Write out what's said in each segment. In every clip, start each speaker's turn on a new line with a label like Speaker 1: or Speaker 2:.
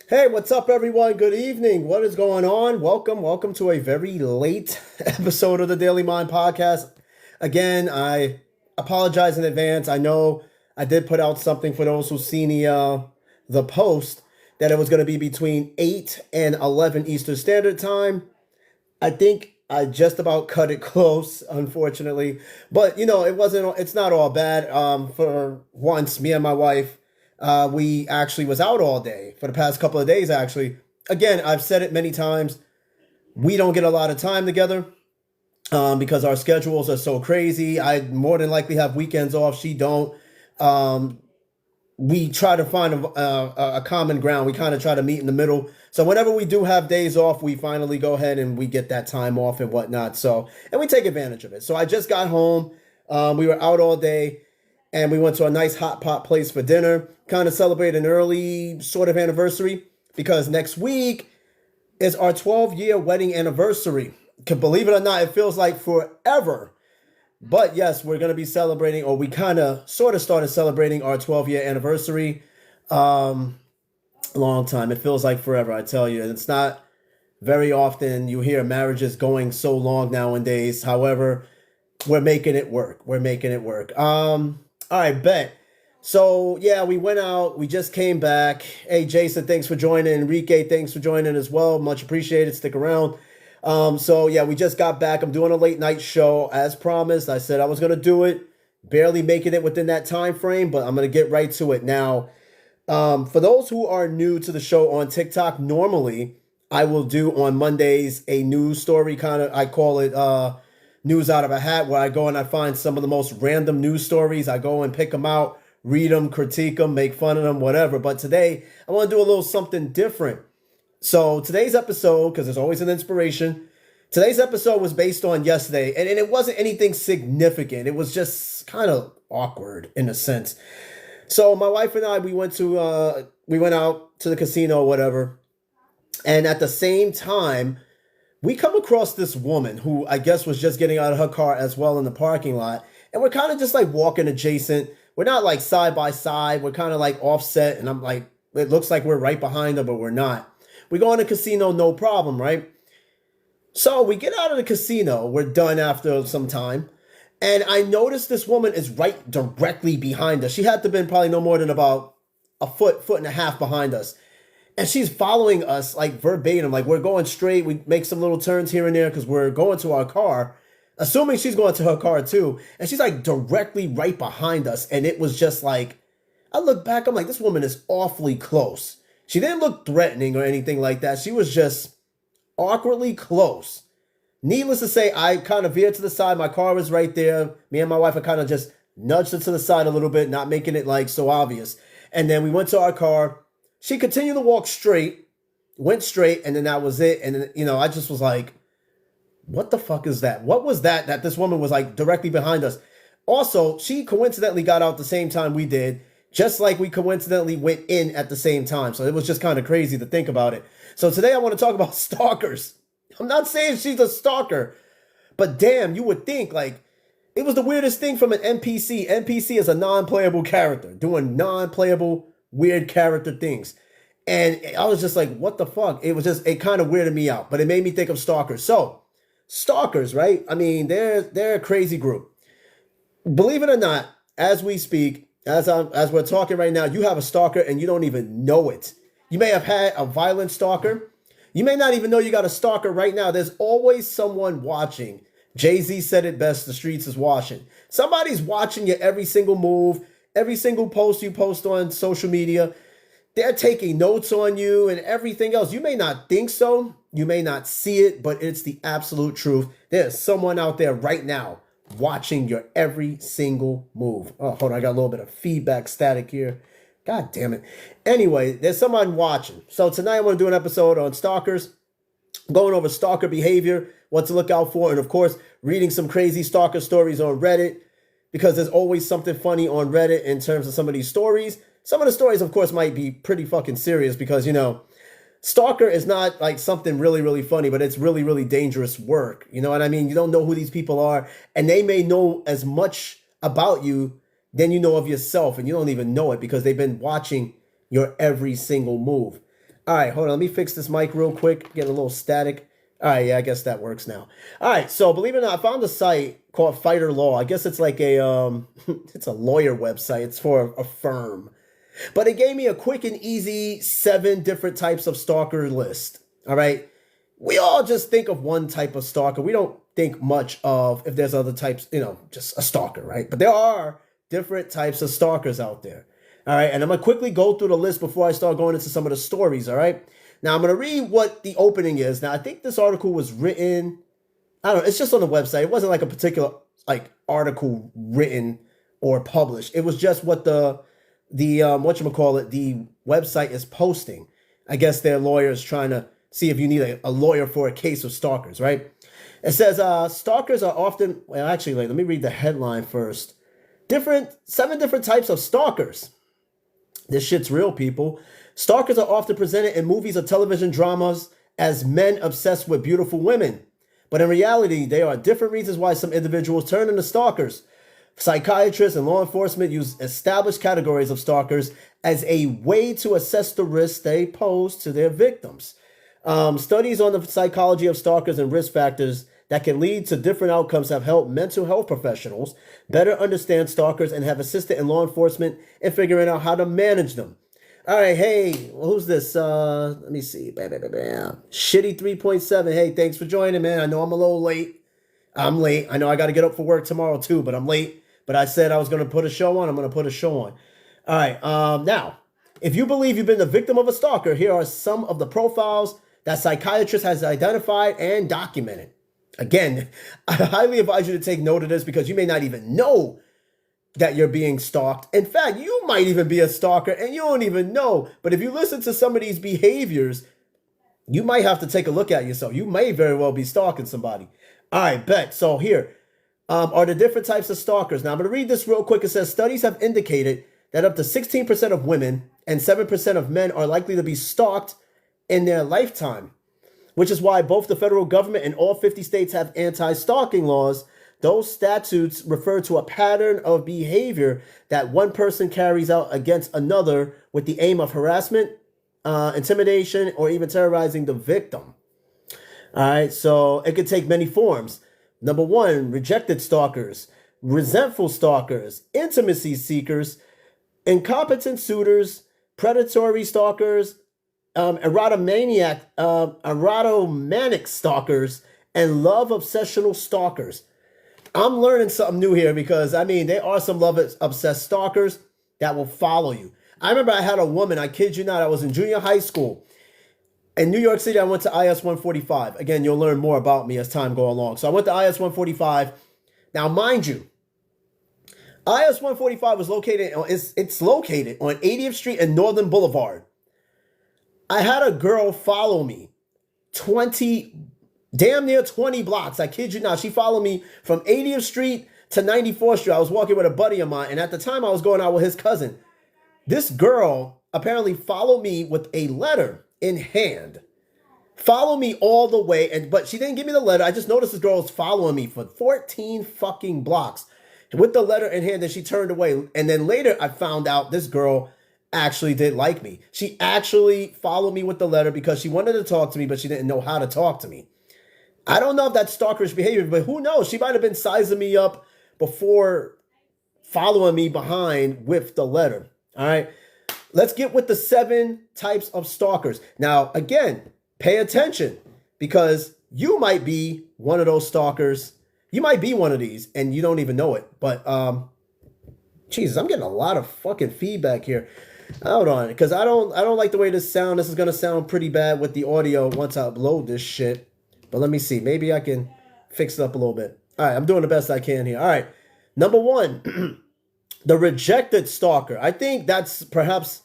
Speaker 1: Hey, what's up, everyone? Good evening. What is going on? Welcome to a very late episode of the Daily Mind podcast. Again, I apologize in advance. I know I did put out something for those who seen the post that it was going to be between 8 and 11 Eastern Standard Time. I think I just about cut it close, unfortunately. But it's not all bad. For once, me and my wife, we actually was out all day for the past couple of days, actually. Again, I've said it many times. We don't get a lot of time together because our schedules are so crazy. I more than likely have weekends off. She don't. Um, we try to find a common ground. We kind of try to meet in the middle. So whenever we do have days off, we finally go ahead and we get that time off and whatnot. So, and we take advantage of it. So I just got home. We were out all day and we went to a nice hot pot place for dinner, kind of celebrate an early sort of anniversary because next week is our 12-year wedding anniversary. Believe it or not, it feels like forever. But yes, we're going to be celebrating, or we kind of sort of started celebrating our 12-year anniversary. Um, Long time. It feels like forever, I tell you. And it's not very often you hear marriages going so long nowadays. However, we're making it work. We're making it work. All right, bet. So yeah, we went out. We just came back. Hey, Jason, thanks for joining. Enrique, thanks for joining as well. Much appreciated. Stick around. So yeah, we just got back. I'm doing a late night show as promised. I said I was gonna do it. Barely making it within that time frame, but I'm gonna get right to it now. For those who are new to the show on TikTok, normally I will do on Mondays a news story kind of. I call it news out of a hat, where I go and I find some of the most random news stories. I go and pick them out, read them, critique them, make fun of them, whatever. But today I want to do a little something different. So today's episode, because there's always an inspiration, today's episode was based on yesterday, and it wasn't anything significant. It was just kind of awkward in a sense. So my wife and I, we went out to the casino or whatever, and at the same time, we come across this woman who I guess was just getting out of her car as well in the parking lot, and we're kind of just like walking adjacent. We're not like side by side. We're kind of like offset, and I'm like, it looks like we're right behind her, but we're not. We go in the casino, no problem, right? So we get out of the casino. We're done after some time. And I noticed this woman is right directly behind us. She had to have been probably no more than about a foot and a half behind us. And she's following us like verbatim. Like we're going straight. We make some little turns here and there because we're going to our car, assuming she's going to her car too. And she's like directly right behind us. And it was just like, I look back, I'm like, this woman is awfully close. She didn't look threatening or anything like that. She was just awkwardly close. Needless to say, I kind of veered to the side. My car was right there. Me and my wife, I kind of just nudged her to the side a little bit, not making it like so obvious. And then we went to our car. She continued to walk straight, went straight, and then that was it. And then, I just was like, what the fuck is that? What was that this woman was like directly behind us? Also, she coincidentally got out the same time we did, just like we coincidentally went in at the same time. So it was just kind of crazy to think about it. So today I want to talk about stalkers. I'm not saying she's a stalker, but damn, you would think like it was the weirdest thing from an NPC. NPC is a non-playable character doing non-playable weird character things. And I was just like, what the fuck? It kind of weirded me out, but it made me think of stalkers. So stalkers, right? I mean, they're a crazy group. Believe it or not, as we speak, as we're talking right now, you have a stalker and you don't even know it. You may have had a violent stalker. You may not even know you got a stalker right now. There's always someone watching. Jay-Z said it best, the streets is watching. Somebody's watching your every single move, every single post you post on social media. They're taking notes on you and everything else. You may not think so. You may not see it, but it's the absolute truth. There's someone out there right now watching your every single move. Oh, hold on. I got a little bit of feedback static here. God damn it. Anyway, there's someone watching. So tonight I want to do an episode on stalkers, going over stalker behavior, what to look out for, and of course, reading some crazy stalker stories on Reddit, because there's always something funny on Reddit in terms of some of these stories. Some of the stories, of course, might be pretty fucking serious because, stalker is not like something really, really funny, but it's really, really dangerous work. You know what I mean? You don't know who these people are, and they may know as much about you than you know of yourself, and you don't even know it because they've been watching your every single move. All right, hold on. Let me fix this mic real quick. Get a little static. All right, yeah, I guess that works now. All right, so believe it or not, I found a site called Fighter Law. I guess it's like a it's a lawyer website. It's for a firm. But it gave me a quick and easy 7 different types of stalker list. All right. We all just think of one type of stalker. We don't think much of if there's other types, just a stalker, right? But there are different types of stalkers out there. All right. And I'm going to quickly go through the list before I start going into some of the stories. All right. Now I'm going to read what the opening is. Now I think this article was written, I don't know, it's just on the website. It wasn't like a particular article written or published. It was just what the whatchamacallit, the website is posting. I guess their lawyers trying to see if you need a lawyer for a case of stalkers, right? It says stalkers are often, well, actually, let me read the headline first. 7 different types of stalkers. This shit's real, people. Stalkers are often presented in movies or television dramas as men obsessed with beautiful women. But in reality, there are different reasons why some individuals turn into stalkers. Psychiatrists and law enforcement use established categories of stalkers as a way to assess the risks they pose to their victims. Studies on the psychology of stalkers and risk factors that can lead to different outcomes have helped mental health professionals better understand stalkers and have assisted in law enforcement in figuring out how to manage them. All right, hey, who's this? Let me see. Shitty 3.7. Hey, thanks for joining, man. I know I'm a little late. I'm late. I know I got to get up for work tomorrow too, but I'm late. But I said I was going to put a show on. I'm going to put a show on. All right. Now, if you believe you've been the victim of a stalker, here are some of the profiles that psychiatrist has identified and documented. Again, I highly advise you to take note of this because you may not even know that you're being stalked. In fact, you might even be a stalker and you don't even know. But if you listen to some of these behaviors, you might have to take a look at yourself. You may very well be stalking somebody. All right, bet. So here are the different types of stalkers. Now, I'm going to read this real quick. It says, studies have indicated that up to 16% of women and 7% of men are likely to be stalked in their lifetime, which is why both the federal government and all 50 states have anti-stalking laws. Those statutes refer to a pattern of behavior that one person carries out against another with the aim of harassment, intimidation, or even terrorizing the victim. All right, so it could take many forms. Number 1, rejected stalkers, resentful stalkers, intimacy seekers, incompetent suitors, predatory stalkers, erotomaniac, erotomanic stalkers, and love obsessional stalkers. I'm learning something new here because, there are some love obsessed stalkers that will follow you. I remember I had a woman, I kid you not, I was in junior high school. In New York City, I went to IS 145. Again, you'll learn more about me as time goes along. So I went to IS 145. Now, mind you, IS 145 was located, it's located on 80th Street and Northern Boulevard. I had a girl follow me damn near 20 blocks. I kid you not. She followed me from 80th Street to 94th Street. I was walking with a buddy of mine, and at the time I was going out with his cousin. This girl apparently followed me with a letter in hand. Follow me all the way, but she didn't give me the letter. I just noticed this girl was following me for 14 fucking blocks with the letter in hand, and she turned away. And then later I found out this girl actually did like me. She actually followed me with the letter because she wanted to talk to me, but she didn't know how to talk to me. I don't know if that's stalkerish behavior, but who knows? She might have been sizing me up before following me behind with the letter. All right. Let's get with the 7 types of stalkers. Now, again, pay attention because you might be one of those stalkers. You might be one of these and you don't even know it. But, Jesus, I'm getting a lot of fucking feedback here. Hold on, because I don't like the way this sounds. This is going to sound pretty bad with the audio once I upload this shit. But let me see. Maybe I can fix it up a little bit. All right, I'm doing the best I can here. All right, number 1, the rejected stalker. I think that's perhaps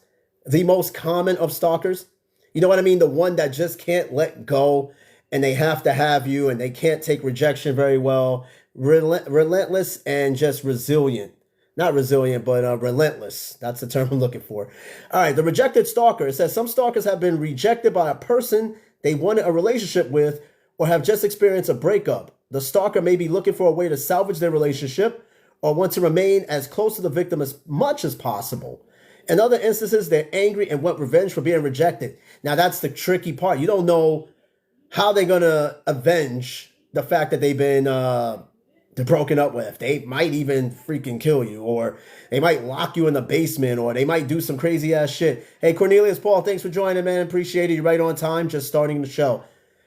Speaker 1: the most common of stalkers. You know what I mean? The one that just can't let go and they have to have you and they can't take rejection very well. Relentless and just resilient. Not resilient, but relentless. That's the term I'm looking for. All right, the rejected stalker. It says some stalkers have been rejected by a person they wanted a relationship with or have just experienced a breakup. The stalker may be looking for a way to salvage their relationship or want to remain as close to the victim as much as possible. In other instances, they're angry and want revenge for being rejected. Now, that's the tricky part. You don't know how they're going to avenge the fact that they're broken up with. They might even freaking kill you, or they might lock you in the basement, or they might do some crazy ass shit. Hey, Cornelius Paul, thanks for joining, man. Appreciate it. You're right on time, just starting the show.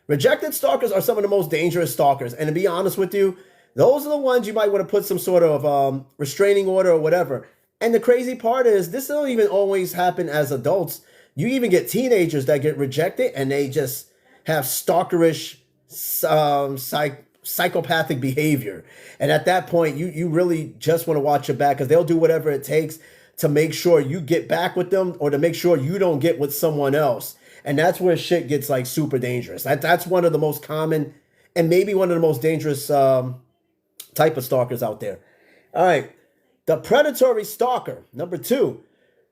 Speaker 1: Rejected stalkers are some of the most dangerous stalkers. And to be honest with you, those are the ones you might want to put some sort of restraining order or whatever. And the crazy part is, this don't even always happen as adults. You even get teenagers that get rejected and they just have stalkerish psychopathic behavior. And at that point, you really just want to watch your back, because they'll do whatever it takes to make sure you get back with them, or to make sure you don't get with someone else. And that's where shit gets like super dangerous. That's one of the most common and maybe one of the most dangerous type of stalkers out there. All right. The predatory stalker. Number 2.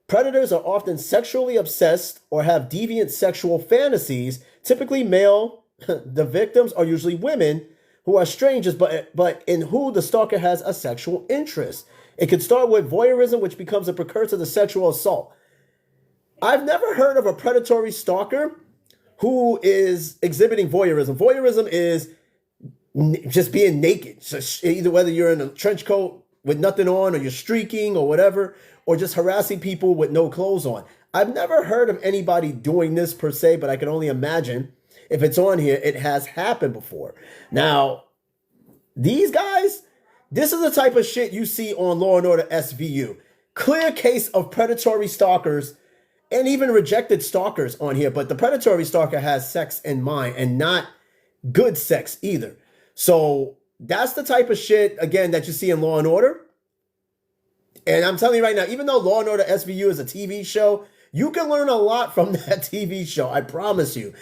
Speaker 1: Predators are often sexually obsessed or have deviant sexual fantasies, typically male. The victims are usually women who are strangers, but in who the stalker has a sexual interest. It could start with voyeurism, which becomes a precursor to sexual assault. I've never heard of a predatory stalker who is exhibiting voyeurism. Voyeurism is just being naked. So either whether you're in a trench coat with nothing on, or you're streaking or whatever, or just harassing people with no clothes on. I've never heard of anybody doing this per se, but I can only imagine if it's on here, it has happened before. Now, these guys, this is the type of shit you see on Law & Order SVU. Clear case of predatory stalkers and even rejected stalkers on here. But the predatory stalker has sex in mind, and not good sex either. So that's the type of shit, again, that you see in Law & Order. And I'm telling you right now, even though Law & Order SVU is a TV show, you can learn a lot from that TV show, I promise you,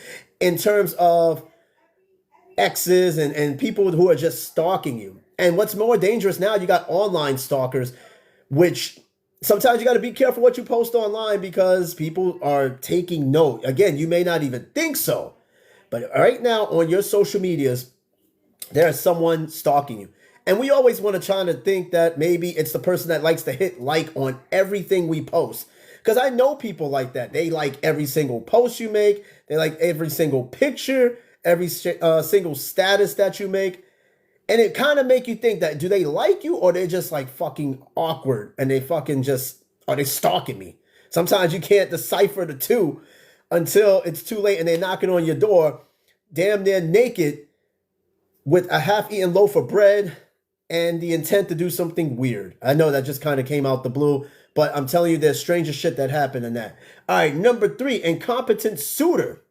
Speaker 1: in terms of exes and people who are just stalking you. And what's more dangerous now, you got online stalkers, which sometimes you got to be careful what you post online, because people are taking note. Again, you may not even think so, but right now on your social medias, there's someone stalking you. And we always want to try to think that maybe it's the person that likes to hit like on everything we post. Because I know people like that. They like every single post you make. They like every single picture, every single status that you make. And it kind of make you think that, do they like you, or they're just like fucking awkward and they fucking just, are they stalking me? Sometimes you can't decipher the two until it's too late and they're knocking on your door, damn near naked, with a half-eaten loaf of bread and the intent to do something weird. I know that just kind of came out the blue, but I'm telling you, there's stranger shit that happened in that. All right, number 3, incompetent suitor.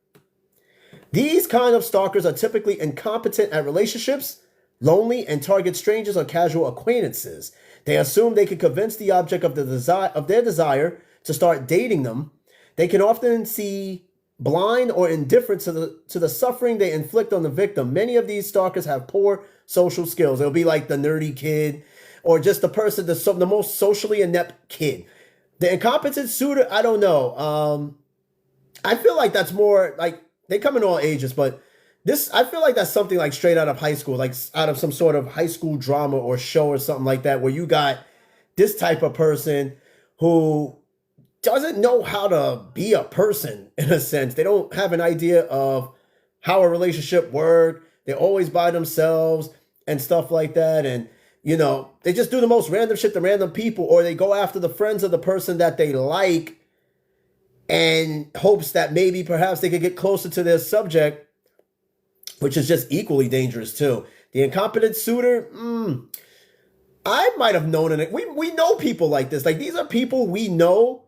Speaker 1: These kind of stalkers are typically incompetent at relationships, lonely, and target strangers or casual acquaintances. They assume they can convince the object of their desire to start dating them. They can often see blind or indifferent to the suffering they inflict on the victim. Many of these stalkers have poor social skills. It'll be like the nerdy kid, or just the person, the most socially inept kid. The incompetent suitor, I don't know. I feel like that's more like, they come in all ages, but this, I feel like that's something like straight out of high school, like out of some sort of high school drama or show or something like that, where you got this type of person who doesn't know how to be a person, in a sense. They don't have an idea of how a relationship works. They're always by themselves and stuff like that. And, you know, they just do the most random shit to random people, or they go after the friends of the person that they like and hopes that maybe perhaps they could get closer to their subject, which is just equally dangerous too. The incompetent suitor, I might have known it. We know people like this. Like, these are people we know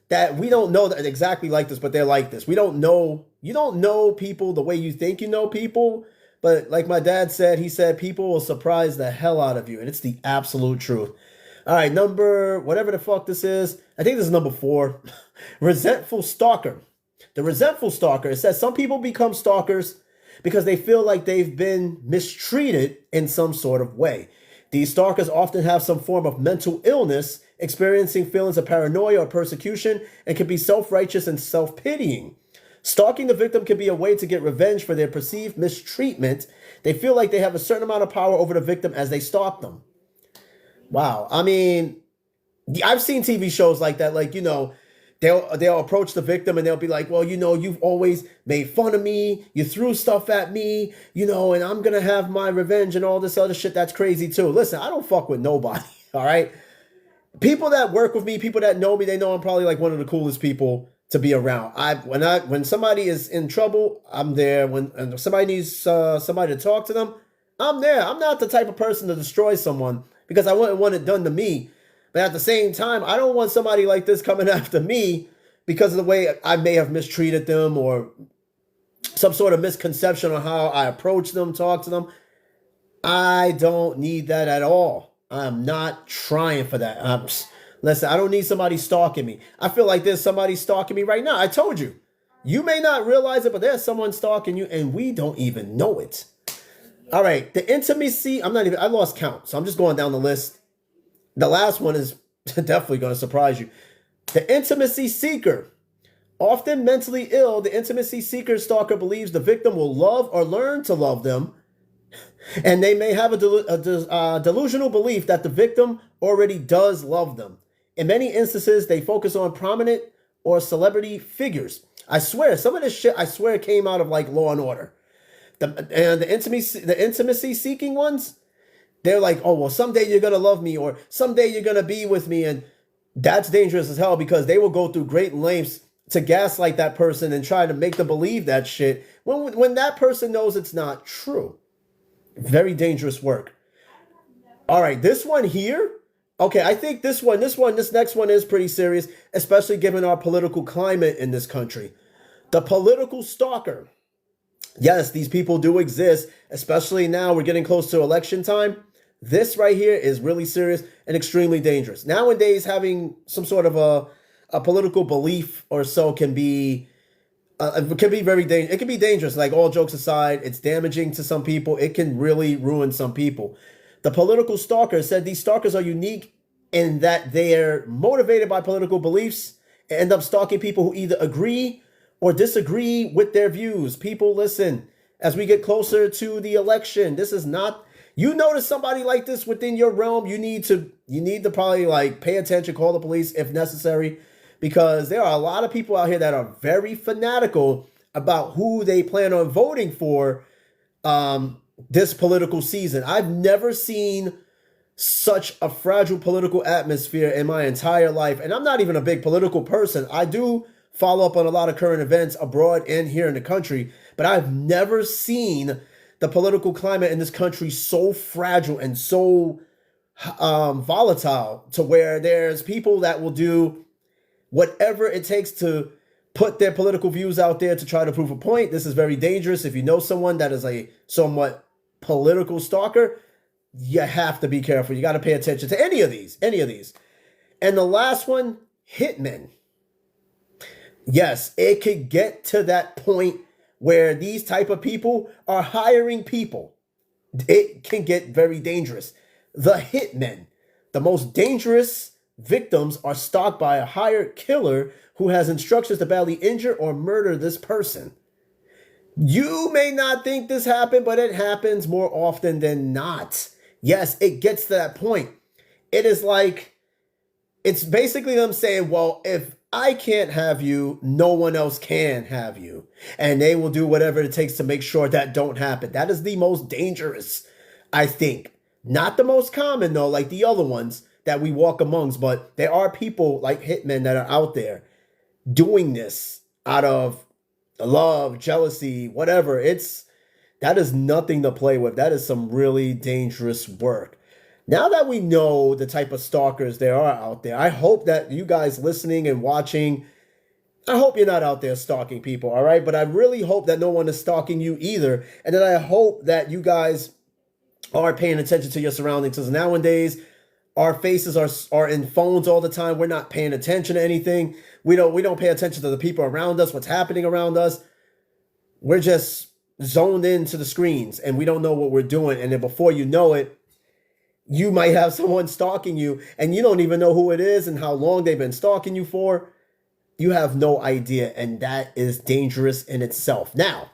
Speaker 1: that we don't know that exactly like this, but they're like this. We don't know. You don't know people the way you think you know people. But like my dad said, he said people will surprise the hell out of you. And it's the absolute truth. All right, number, whatever the fuck this is. I think this is number 4. Resentful stalker. The resentful stalker, it says some people become stalkers because they feel like they've been mistreated in some sort of way. These stalkers often have some form of mental illness, experiencing feelings of paranoia or persecution, and can be self-righteous and self-pitying. Stalking the victim can be a way to get revenge for their perceived mistreatment. They feel like they have a certain amount of power over the victim as they stalk them. Wow. I mean, I've seen TV shows like that, like, they'll approach the victim and they'll be like, well, you've always made fun of me, you threw stuff at me, and I'm gonna have my revenge and all this other shit. That's crazy too. Listen, I don't fuck with nobody. All right. People that work with me, people that know me, they know I'm probably like one of the coolest people to be around. When somebody is in trouble, I'm there. When somebody needs somebody to talk to them, I'm there. I'm not the type of person to destroy someone because I wouldn't want it done to me. But at the same time, I don't want somebody like this coming after me because of the way I may have mistreated them or some sort of misconception on how I approach them, talk to them. I don't need that at all. I'm not trying for that. Listen, I don't need somebody stalking me. I feel like there's somebody stalking me right now. I told you. You may not realize it, but there's someone stalking you and we don't even know it. All right, the intimacy, I lost count. So I'm just going down the list. The last one is definitely going to surprise you. The intimacy seeker. Often mentally ill, the intimacy seeker stalker believes the victim will love or learn to love them, and they may have a delusional belief that the victim already does love them. In many instances, they focus on prominent or celebrity figures. I swear, some of this shit, I swear, came out of like Law and Order. The intimacy seeking ones, they're like, oh, well, someday you're going to love me or someday you're going to be with me. And that's dangerous as hell because they will go through great lengths to gaslight that person and try to make them believe that shit when that person knows it's not true. Very dangerous work. All right, this one here. Okay, I think this next one is pretty serious, especially given our political climate in this country. The political stalker. Yes, these people do exist, especially now we're getting close to election time. This right here is really serious and extremely dangerous. Nowadays, having some sort of a political belief or so can be very dangerous. It can be dangerous. Like all jokes aside, it's damaging to some people. It can really ruin some people. The political stalker said these stalkers are unique in that they're motivated by political beliefs and end up stalking people who either agree or disagree with their views. People, listen, as we get closer to the election, this is not, you notice somebody like this within your realm, you need to probably like pay attention, call the police if necessary, because there are a lot of people out here that are very fanatical about who they plan on voting for this political season. I've never seen such a fragile political atmosphere in my entire life. And I'm not even a big political person. I do follow up on a lot of current events abroad and here in the country, but I've never seen the political climate in this country so fragile and so volatile to where there's people that will do whatever it takes to put their political views out there to try to prove a point. This is very dangerous. If you know someone that is a somewhat political stalker, you have to be careful. You got to pay attention to any of these. And the last one, hitmen. Yes, it could get to that point where these type of people are hiring people. It can get very dangerous. The hitmen, the most dangerous victims are stalked by a hired killer who has instructions to badly injure or murder this person. You may not think this happened, but it happens more often than not. Yes, it gets to that point. It is like, it's basically them saying, well, if I can't have you, no one else can have you. And they will do whatever it takes to make sure that don't happen. That is the most dangerous, I think. Not the most common, though, like the other ones that we walk amongst. But there are people like hitmen that are out there doing this out of love, jealousy, whatever. That is nothing to play with. That is some really dangerous work. Now that we know the type of stalkers there are out there, I hope that you guys listening and watching, I hope you're not out there stalking people, all right? But I really hope that no one is stalking you either. And then I hope that you guys are paying attention to your surroundings. Because nowadays, our faces are in phones all the time. We're not paying attention to anything. We don't pay attention to the people around us, what's happening around us. We're just zoned into the screens and we don't know what we're doing. And then before you know it, you might have someone stalking you and you don't even know who it is and how long they've been stalking you for. You have no idea. And that is dangerous in itself. Now,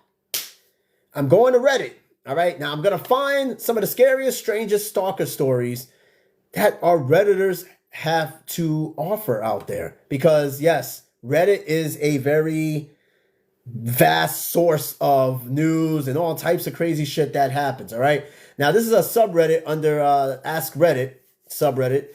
Speaker 1: I'm going to Reddit. All right. Now I'm going to find some of the scariest, strangest stalker stories that our Redditors have to offer out there. Because, yes, Reddit is a very vast source of news and all types of crazy shit that happens. All right. Now, this is a subreddit under Ask Reddit subreddit.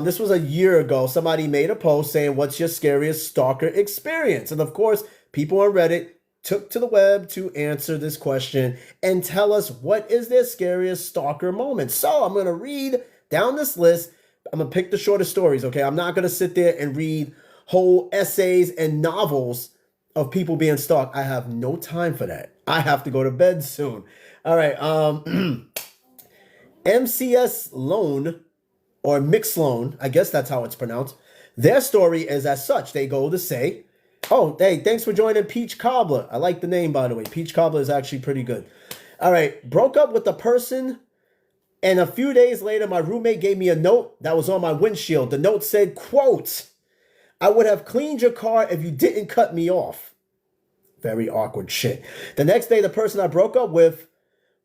Speaker 1: This was a year ago. Somebody made a post saying, "What's your scariest stalker experience?" And of course, people on Reddit took to the web to answer this question and tell us what is their scariest stalker moment. So I'm going to read down this list. I'm going to pick the shortest stories, okay? I'm not going to sit there and read whole essays and novels of people being stalked. I have no time for that. I have to go to bed soon. All right. MCS Loan or Mix Loan, I guess that's how it's pronounced. Their story is as such. They go to say, oh, hey, thanks for joining Peach Cobbler. I like the name, by the way. Peach Cobbler is actually pretty good. All right. Broke up with the person, and a few days later, my roommate gave me a note that was on my windshield. The note said, quote, "I would have cleaned your car if you didn't cut me off." Very awkward shit. The next day, the person I broke up with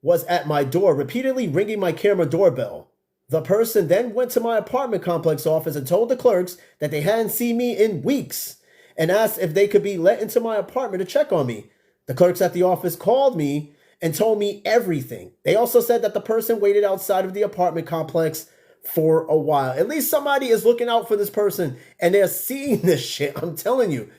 Speaker 1: was at my door, repeatedly ringing my camera doorbell. The person then went to my apartment complex office and told the clerks that they hadn't seen me in weeks and asked if they could be let into my apartment to check on me. The clerks at the office called me and told me everything. They also said that the person waited outside of the apartment complex for a while. At least somebody is looking out for this person and they're seeing this shit. I'm telling you.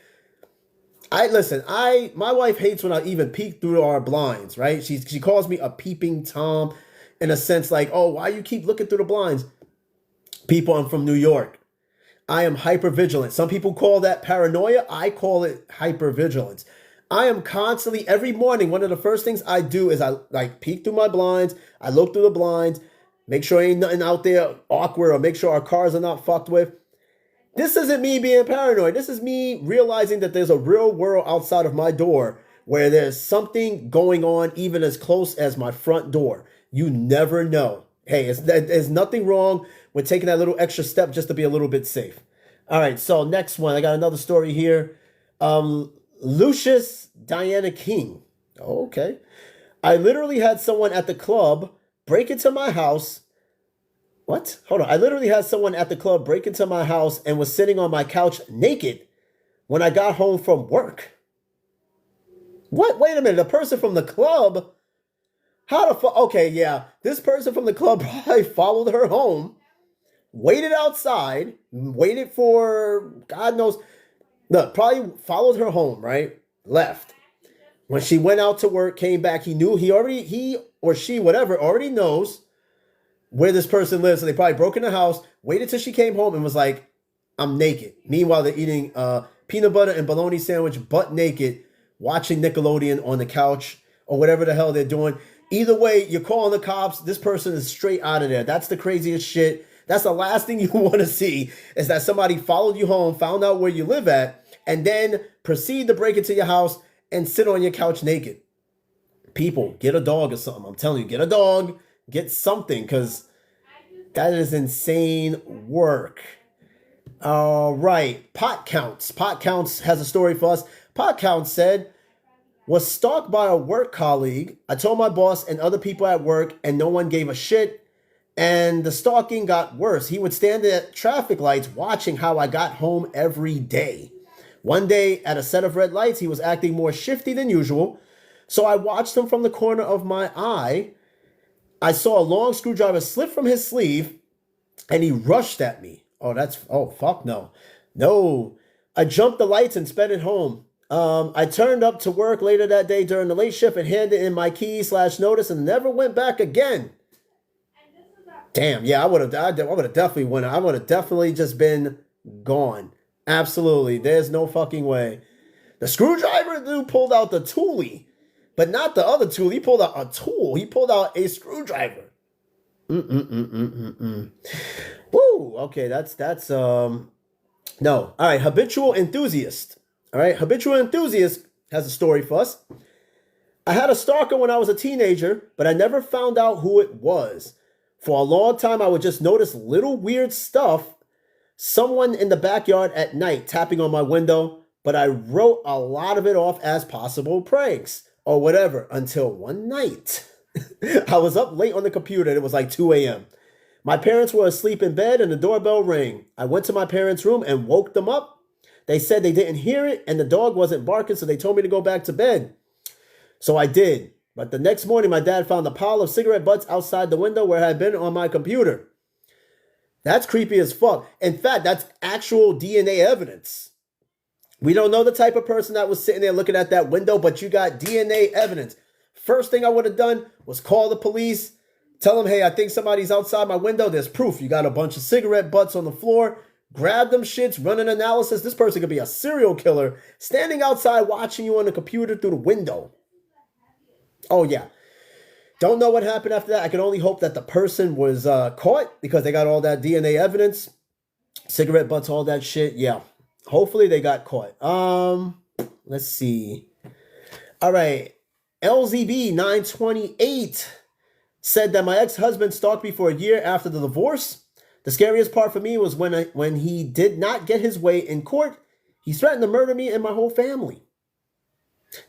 Speaker 1: My wife hates when I even peek through our blinds, right? She calls me a peeping Tom in a sense like, oh, why you keep looking through the blinds? People, I'm from New York. I am hypervigilant. Some people call that paranoia. I call it hypervigilance. I am constantly, every morning, one of the first things I do is I like peek through my blinds. I look through the blinds, make sure ain't nothing out there awkward or make sure our cars are not fucked with. This isn't me being paranoid. This is me realizing that there's a real world outside of my door where there's something going on even as close as my front door. You never know. Hey, there's nothing wrong with taking that little extra step just to be a little bit safe. All right, so next one. I got another story here. Lucius Diana King. Okay. I literally had someone at the club break into my house. What? Hold on. I literally had someone at the club break into my house and was sitting on my couch naked when I got home from work. What? Wait a minute. A person from the club? How the fuck? Okay, yeah. This person from the club probably followed her home, waited outside, waited for God knows. No, probably followed her home, right? Left. When she went out to work, came back, he or she, whatever, already knows where this person lives. So they probably broke in the house, waited till she came home and was like, I'm naked. Meanwhile, they're eating peanut butter and bologna sandwich, butt naked, watching Nickelodeon on the couch or whatever the hell they're doing. Either way, you're calling the cops. This person is straight out of there. That's the craziest shit. That's the last thing you want to see is that somebody followed you home, found out where you live at, and then proceed to break into your house and sit on your couch naked. People, get a dog or something. I'm telling you, get a dog, get something, because that is insane work. All right, Pot Counts. Pot Counts has a story for us. Pot Counts said, was stalked by a work colleague. I told my boss and other people at work, and no one gave a shit. And the stalking got worse. He would stand at traffic lights watching how I got home every day. One day, at a set of red lights, he was acting more shifty than usual. So I watched him from the corner of my eye. I saw a long screwdriver slip from his sleeve, and he rushed at me. Oh, fuck no. No. I jumped the lights and sped it home. I turned up to work later that day during the late shift and handed in my keys/notice and never went back again. Damn, yeah, I would have definitely went. I would have definitely just been gone. Absolutely. There's no fucking way. The screwdriver dude pulled out the toolie, but not the other tool. He pulled out a tool. He pulled out a screwdriver. Woo, okay, that's no. All right, habitual enthusiast. All right, habitual enthusiast has a story for us. I had a stalker when I was a teenager, but I never found out who it was. For a long time, I would just notice little weird stuff. Someone in the backyard at night tapping on my window, but I wrote a lot of it off as possible pranks or whatever until one night. I was up late on the computer and it was like 2 a.m. My parents were asleep in bed and the doorbell rang. I went to my parents' room and woke them up. They said they didn't hear it and the dog wasn't barking, so they told me to go back to bed. So I did. But the next morning, my dad found a pile of cigarette butts outside the window where I had been on my computer. That's creepy as fuck. In fact, that's actual DNA evidence. We don't know the type of person that was sitting there looking at that window, but you got DNA evidence. First thing I would have done was call the police, tell them, hey, I think somebody's outside my window. There's proof. You got a bunch of cigarette butts on the floor. Grab them shits, run an analysis. This person could be a serial killer standing outside watching you on the computer through the window. Oh, yeah. Don't know what happened after that. I can only hope that the person was caught because they got all that DNA evidence. Cigarette butts, all that shit. Yeah. Hopefully they got caught. Let's see. All right. LZB 928 said that my ex-husband stalked me for a year after the divorce. The scariest part for me was when he did not get his way in court. He threatened to murder me and my whole family.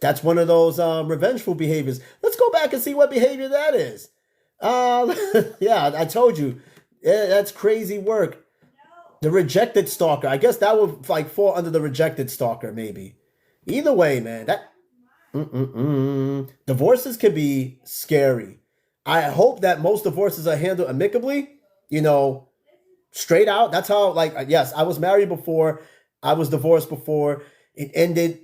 Speaker 1: That's one of those revengeful behaviors. Let's go back and see what behavior that is. Yeah, I told you. Yeah, that's crazy work. The rejected stalker. I guess that would like fall under the rejected stalker, maybe. Either way, man, that divorces can be scary. I hope that most divorces are handled amicably, straight out. That's how, yes, I was married before. I was divorced before. It ended,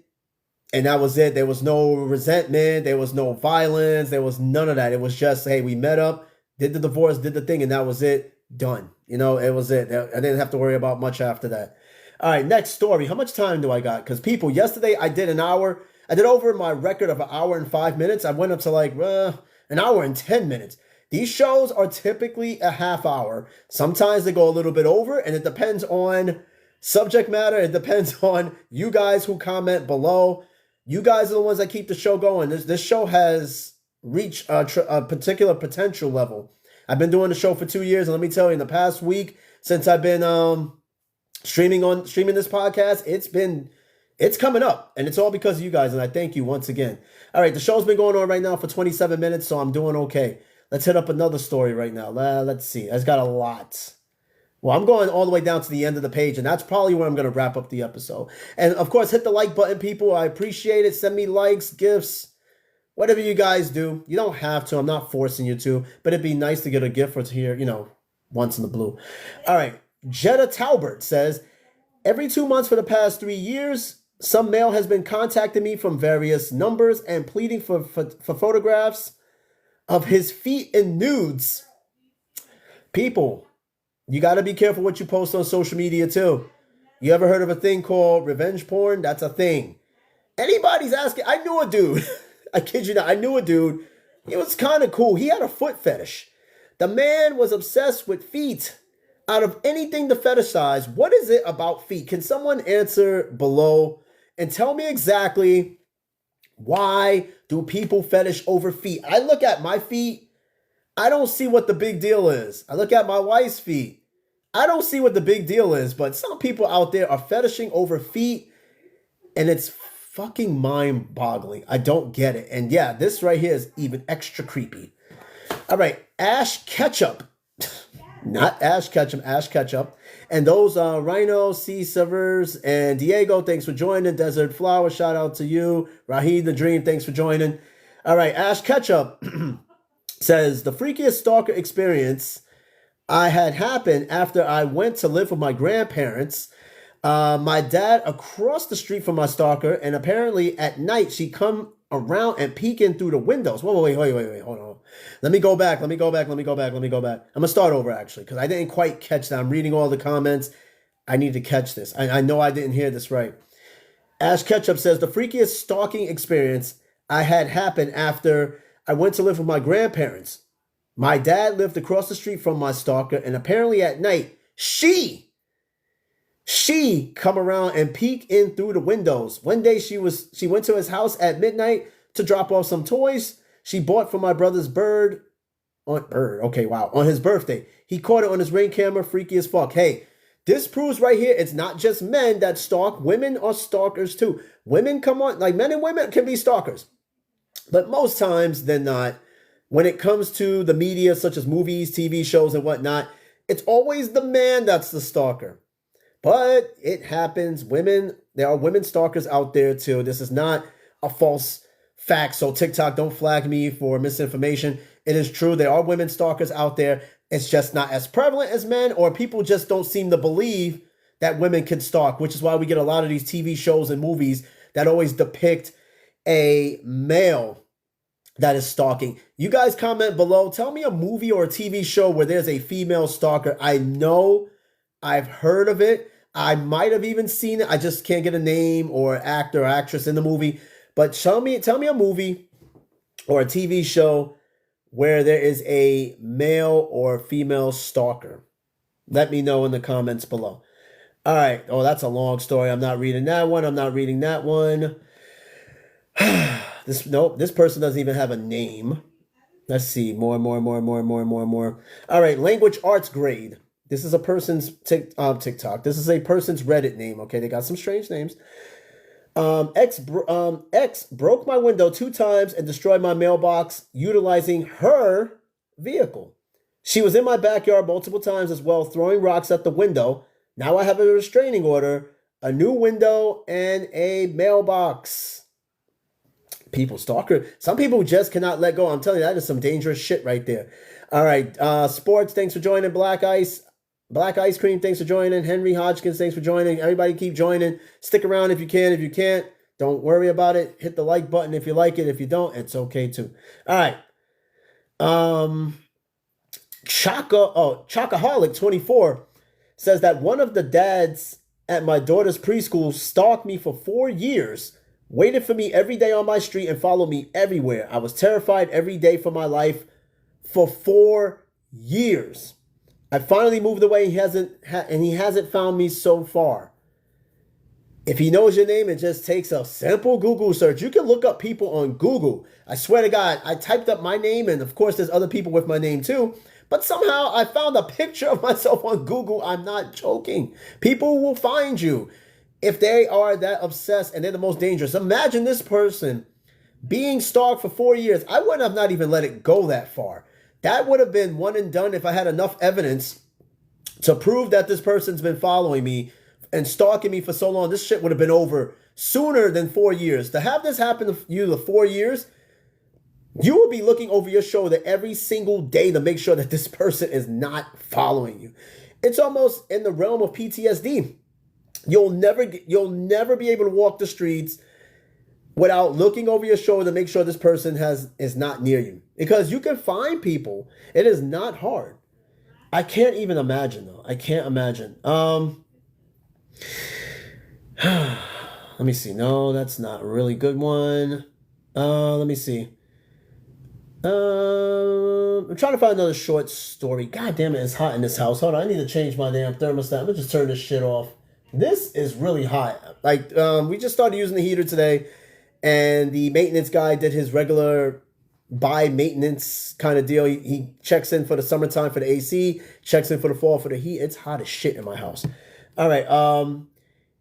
Speaker 1: and that was it. There was no resentment. There was no violence. There was none of that. It was just, hey, we met up, did the divorce, did the thing, and that was it. Done. It was it. I didn't have to worry about much after that. All right, next story. How much time do I got? Because people, yesterday I did an hour. I did over my record of an hour and 5 minutes. I went up to an hour and 10 minutes. These shows are typically a half hour. Sometimes they go a little bit over, and it depends on subject matter. It depends on you guys who comment below. You guys are the ones that keep the show going. This show has reached a particular potential level. I've been doing the show for 2 years, and let me tell you, in the past week, since I've been streaming this podcast, it's coming up, and it's all because of you guys, and I thank you once again. All right, the show's been going on right now for 27 minutes, so I'm doing okay. Let's hit up another story right now. Let's see. It's got a lot. Well, I'm going all the way down to the end of the page, and that's probably where I'm going to wrap up the episode. And, of course, hit the like button, people. I appreciate it. Send me likes, gifts, whatever you guys do. You don't have to. I'm not forcing you to, but it'd be nice to get a gift or here, once in the blue. All right. Jetta Talbert says, every 2 months for the past 3 years, some male has been contacting me from various numbers and pleading for photographs of his feet and nudes. People, you got to be careful what you post on social media too. You ever heard of a thing called revenge porn? That's a thing. Anybody's asking. I knew a dude. I kid you not. I knew a dude. He was kind of cool. He had a foot fetish. The man was obsessed with feet. Out of anything to fetishize, what is it about feet? Can someone answer below and tell me exactly why do people fetish over feet? I look at my feet. I don't see what the big deal is. I look at my wife's feet. I don't see what the big deal is, but some people out there are fetishing over feet, and it's fucking mind-boggling. I don't get it. And yeah, this right here is even extra creepy. All right, Ash Ketchup. Not Ash Ketchum, Ash Ketchup. And those Rhino, C. Severs, and Diego, thanks for joining. Desert Flower, shout out to you. Rahid the Dream, thanks for joining. All right, Ash Ketchup says, the freakiest stalker experience I had happened after I went to live with my grandparents. My dad across the street from my stalker, and apparently at night she come around and peeking through the windows. Wait, hold on. Let me go back. I'm going to start over, actually, because I didn't quite catch that. I'm reading all the comments. I need to catch this. I know I didn't hear this right. Ash Ketchup says, the freakiest stalking experience I had happened after I went to live with my grandparents. My dad lived across the street from my stalker, and apparently at night, she come around and peek in through the windows. One day she went to his house at midnight to drop off some toys she bought for my brother's on his birthday. He caught it on his Ring camera, freaky as fuck. Hey, this proves right here, it's not just men that stalk. Women are stalkers too. Women, come on, like men and women can be stalkers. But most times they're not. When it comes to the media, such as movies, TV shows, and whatnot, It's always the man that's the stalker. But it happens. There are women stalkers out there too. This is not a false fact. So TikTok, don't flag me for misinformation. It is true. There are women stalkers out there. It's just not as prevalent as men, or people just don't seem to believe that women can stalk, which is why we get a lot of these TV shows and movies that always depict a male that is stalking. You guys comment below. Tell me a movie or a TV show where there's a female stalker. I know I've heard of it. I might have even seen it. I just can't get a name or actor or actress in the movie. But tell me a movie or a TV show where there is a male or female stalker. Let me know in the comments below. All right. Oh, that's a long story. I'm not reading that one. I'm not reading that one. This person doesn't even have a name. Let's see. More. All right. Language arts grade. This is a person's TikTok. This is a person's Reddit name. Okay, they got some strange names. X broke my window 2 times and destroyed my mailbox utilizing her vehicle. She was in my backyard multiple times as well, throwing rocks at the window. Now I have a restraining order, a new window, and a mailbox. People stalker. Some people just cannot let go. I'm telling you, that is some dangerous shit right there. All right. Sports, thanks for joining. Black Ice Cream, thanks for joining. Henry Hodgkins, thanks for joining. Everybody keep joining. Stick around if you can. If you can't, don't worry about it. Hit the like button if you like it. If you don't, it's okay too. All right. Chocoholic24 says that one of the dads at my daughter's preschool stalked me for 4 years, waited for me every day on my street, and followed me everywhere. I was terrified every day for my life for 4 years. I finally moved away. He hasn't found me so far. If he knows your name, it just takes a simple Google search. You can look up people on Google. I swear to God, I typed up my name, and of course there's other people with my name too. But somehow I found a picture of myself on Google. I'm not joking. People will find you if they are that obsessed, and they're the most dangerous. Imagine this person being stalked for 4 years. I wouldn't have not even let it go that far. That would have been one and done if I had enough evidence to prove that this person's been following me and stalking me for so long. This shit would have been over sooner than 4 years. To have this happen to you the 4 years, you will be looking over your shoulder every single day to make sure that this person is not following you. It's almost in the realm of PTSD. You'll never be able to walk the streets without looking over your shoulder to make sure this person is not near you. Because you can find people. It is not hard. I can't even imagine though. I can't imagine. Let me see. No, that's not a really good one. Let me see. I'm trying to find another short story. God damn it, it's hot in this house. Hold on, I need to change my damn thermostat. I'm gonna just turn this shit off. This is really hot. Like, we just started using the heater today, and the maintenance guy did his regular buy maintenance kind of deal. He checks in for the summertime for the AC, checks in for the fall for the heat. It's hot as shit in my house. All right.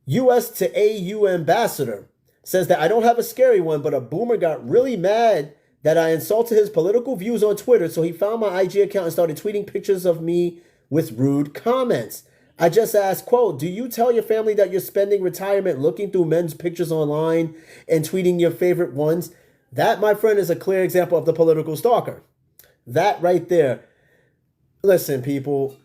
Speaker 1: U.S. to AU ambassador says that I don't have a scary one, but a boomer got really mad that I insulted his political views on Twitter, so he found my IG account and started tweeting pictures of me with rude comments. I just asked, quote, do you tell your family that you're spending retirement looking through men's pictures online and tweeting your favorite ones? That, my friend, is a clear example of the political stalker. That right there. Listen, people,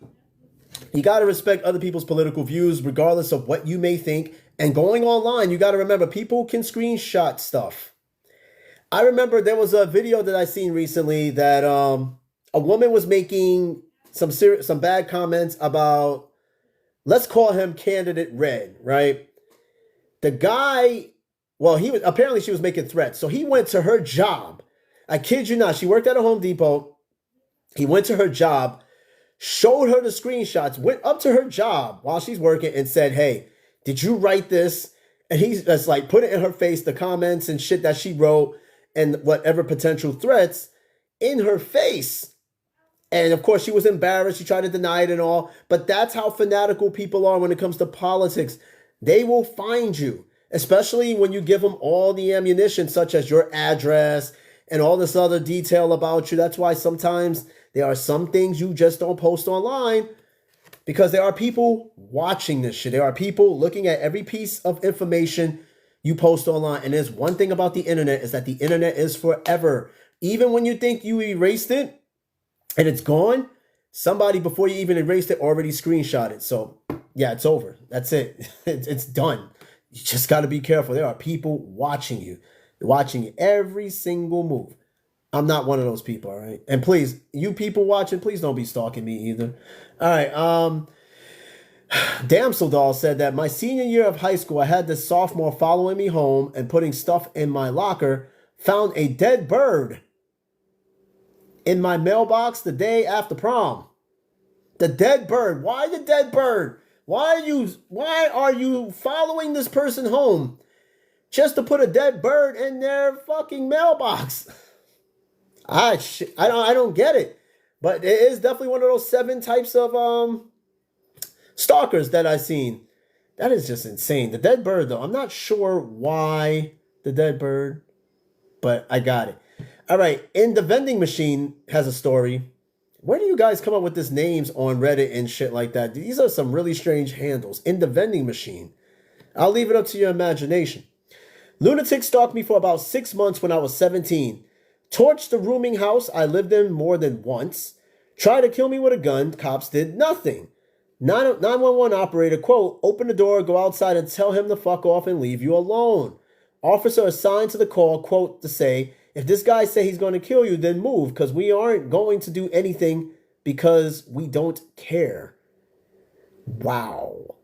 Speaker 1: you got to respect other people's political views regardless of what you may think. And going online, you got to remember, people can screenshot stuff. I remember there was a video that I seen recently that a woman was making some bad comments about, let's call him Candidate Red, right? The guy, well, apparently she was making threats. So he went to her job. I kid you not. She worked at a Home Depot. He went to her job, showed her the screenshots, went up to her job while she's working and said, hey, did you write this? And he's just like, put it in her face, the comments and shit that she wrote and whatever potential threats in her face. And of course, she was embarrassed. She tried to deny it and all. But that's how fanatical people are when it comes to politics. They will find you, especially when you give them all the ammunition, such as your address and all this other detail about you. That's why sometimes there are some things you just don't post online because there are people watching this shit. There are people looking at every piece of information you post online. And there's one thing about the internet is that the internet is forever. Even when you think you erased it and it's gone, somebody before you even erased it already screenshot it. So yeah, it's over. That's it. It's done. You just got to be careful. There are people watching you, watching every single move. I'm not one of those people, all right? And please, you people watching, please don't be stalking me either. All right, Damsel Doll said that my senior year of high school, I had this sophomore following me home and putting stuff in my locker, found a dead bird in my mailbox the day after prom. The dead bird. Why the dead bird? Why are you following this person home just to put a dead bird in their fucking mailbox? I don't get it. But it is definitely one of those 7 types of stalkers that I've seen. That is just insane. The dead bird, though, I'm not sure why the dead bird, but I got it. All right, In the Vending Machine has a story. Where do you guys come up with these names on Reddit and shit like that? These are some really strange handles. In the Vending Machine. I'll leave it up to your imagination. Lunatic stalked me for about 6 months when I was 17. Torched the rooming house I lived in more than once. Tried to kill me with a gun. Cops did nothing. 911 operator, quote, open the door, go outside and tell him to fuck off and leave you alone. Officer assigned to the call, quote, to say, if this guy say he's going to kill you, then move, because we aren't going to do anything because we don't care. Wow.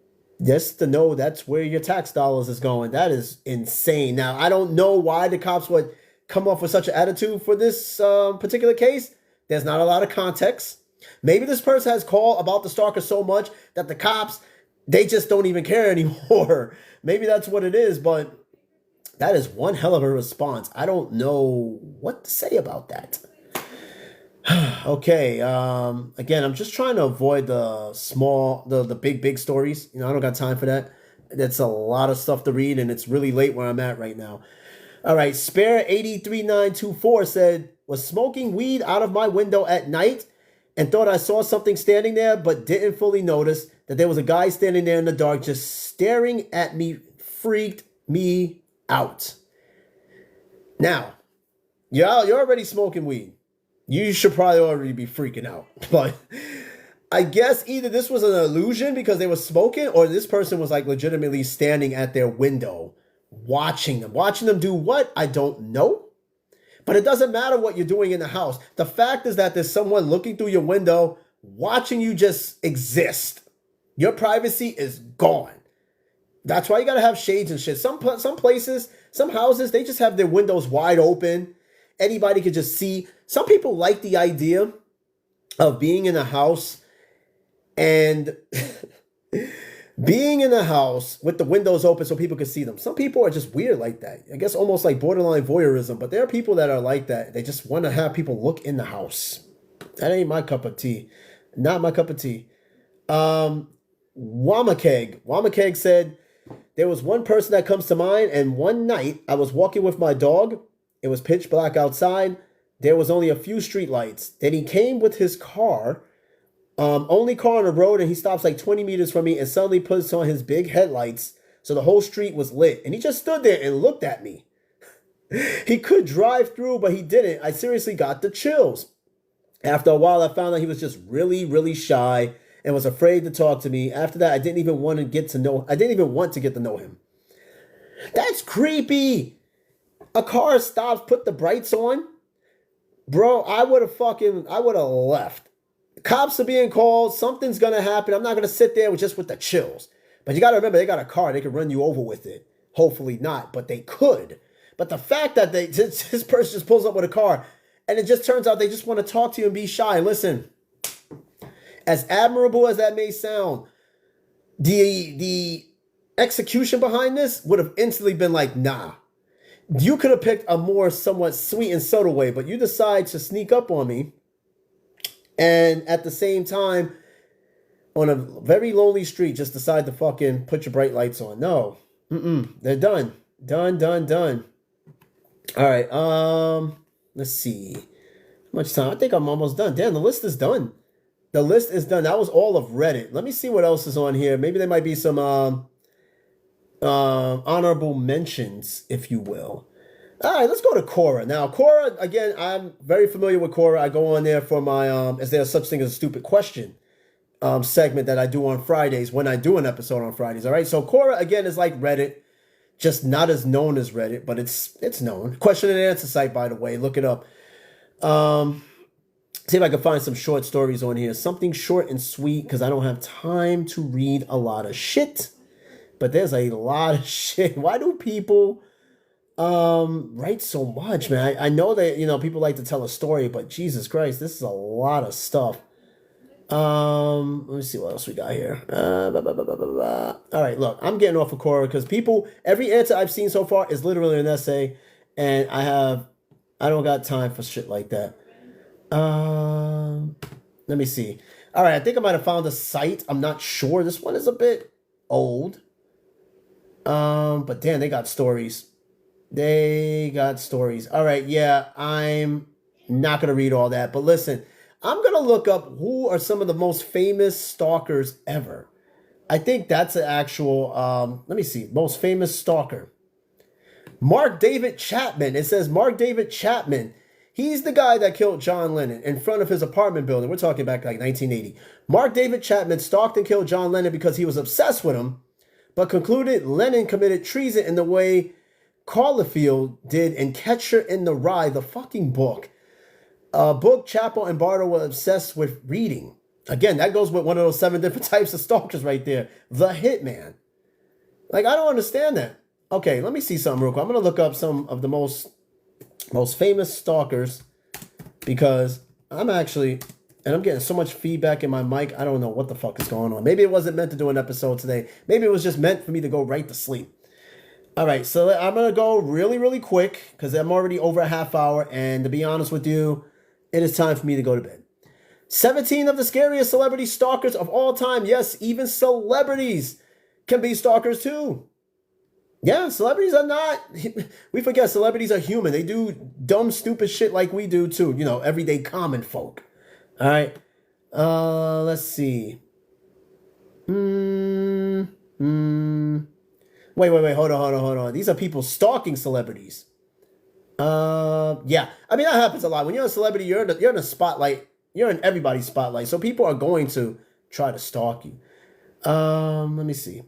Speaker 1: Just to know that's where your tax dollars is going. That is insane. Now, I don't know why the cops would come off with such an attitude for this particular case. There's not a lot of context. Maybe this person has called about the stalker so much that the cops, they just don't even care anymore. Maybe that's what it is, but that is one hell of a response. I don't know what to say about that. Okay, again, I'm just trying to avoid the big stories. I don't got time for that. That's a lot of stuff to read, and it's really late where I'm at right now. All right, Spare 83924 said, was smoking weed out of my window at night and thought I saw something standing there, but didn't fully notice that there was a guy standing there in the dark just staring at me. Freaked me out. Now, you're already smoking weed. You should probably already be freaking out. But I guess either this was an illusion because they were smoking, or this person was like legitimately standing at their window watching them. Watching them do what? I don't know. But it doesn't matter what you're doing in the house. The fact is that there's someone looking through your window, watching you just exist. Your privacy is gone. That's why you got to have shades and shit. Some places, some houses, they just have their windows wide open. Anybody could just see. Some people like the idea of being in a house and being in a house with the windows open so people can see them. Some people are just weird like that. I guess almost like borderline voyeurism, but there are people that are like that. They just want to have people look in the house. That ain't my cup of tea. Not my cup of tea. Wamakeg said, there was one person that comes to mind, and one night I was walking with my dog. It was pitch black outside. There was only a few street lights. Then he came with his car, only car on the road, and he stops like 20 meters from me and suddenly puts on his big headlights. So the whole street was lit. And he just stood there and looked at me. He could drive through, but he didn't. I seriously got the chills. After a while, I found out he was just really, really shy and was afraid to talk to me. After that, I didn't even want to get to know him. That's creepy. A car stops, put the brights on. Bro, I would have left. Cops are being called. Something's going to happen. I'm not going to sit there with the chills. But you got to remember, they got a car. They could run you over with it. Hopefully not, but they could. But the fact that this person just pulls up with a car and it just turns out they just want to talk to you and be shy. Listen, as admirable as that may sound, the execution behind this would have instantly been like, nah. You could have picked a more somewhat sweet and subtle way, but you decide to sneak up on me and at the same time, on a very lonely street, just decide to fucking put your bright lights on. No. They're done. Done. All right. Let's see. How much time? I think I'm almost done. Damn, the list is done. The list is done. That was all of Reddit. Let me see what else is on here. Maybe there might be some honorable mentions, if you will. All right, let's go to Quora. Now, Quora, again, I'm very familiar with Quora. I go on there for my, is there such thing as a stupid question segment that I do on Fridays when I do an episode on Fridays. All right, so Quora, again, is like Reddit, just not as known as Reddit, but it's known. Question and answer site, by the way. Look it up. See if I can find some short stories on here. Something short and sweet, because I don't have time to read a lot of shit. But there's a lot of shit. Why do people write so much, man? I know that, people like to tell a story, but Jesus Christ, this is a lot of stuff. Let me see what else we got here. All right, look, I'm getting off of Quora because every answer I've seen so far is literally an essay, and I don't got time for shit like that. Let me see. All right, I think I might have found a site. I'm not sure. This one is a bit old. But damn, they got stories. All right, yeah, I'm not gonna read all that, but listen, I'm gonna look up who are some of the most famous stalkers ever. I think that's an actual, let me see, most famous stalker. Mark David Chapman. It says Mark David Chapman. He's the guy that killed John Lennon in front of his apartment building. We're talking back like 1980. Mark David Chapman stalked and killed John Lennon because he was obsessed with him, but concluded Lennon committed treason in the way Caulfield did in Catcher in the Rye, the fucking book. A book Chappell and Bardo were obsessed with reading. Again, that goes with one of those 7 different types of stalkers right there. The hitman. Like, I don't understand that. Okay, let me see something real quick. I'm going to look up some of the most famous stalkers because I'm getting so much feedback in my mic. I don't know what the fuck is going on. Maybe it wasn't meant to do an episode today. Maybe it was just meant for me to go right to sleep. All right, so I'm going to go really, really quick because I'm already over a half hour. And to be honest with you, it is time for me to go to bed. 17 of the scariest celebrity stalkers of all time. Yes, even celebrities can be stalkers too. Yeah, celebrities are not. We forget celebrities are human. They do dumb, stupid shit like we do too. Everyday common folk. All right. Let's see. Wait. Hold on. These are people stalking celebrities. Yeah. I mean, that happens a lot. When you're a celebrity, you're in a spotlight. You're in everybody's spotlight. So people are going to try to stalk you. Let me see.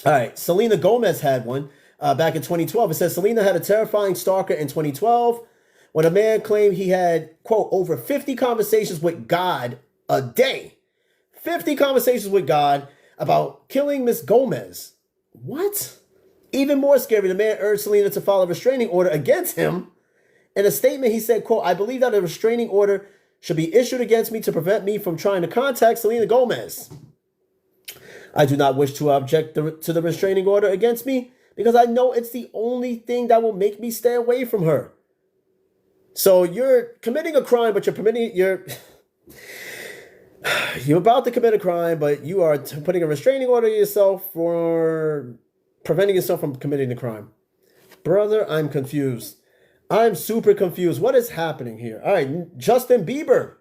Speaker 1: All right. Selena Gomez had one back in 2012. It says Selena had a terrifying stalker in 2012 when a man claimed he had, quote, over 50 conversations with God a day. 50 conversations with God about killing Miss Gomez. What? Even more scary, the man urged Selena to file a restraining order against him. In a statement, he said, quote, I believe that a restraining order should be issued against me to prevent me from trying to contact Selena Gomez. I do not wish to object to the restraining order against me because I know it's the only thing that will make me stay away from her. So you're committing a crime, but you're about to commit a crime, but you are putting a restraining order on yourself for preventing yourself from committing the crime. Brother, I'm confused. I'm super confused. What is happening here? All right, Justin Bieber.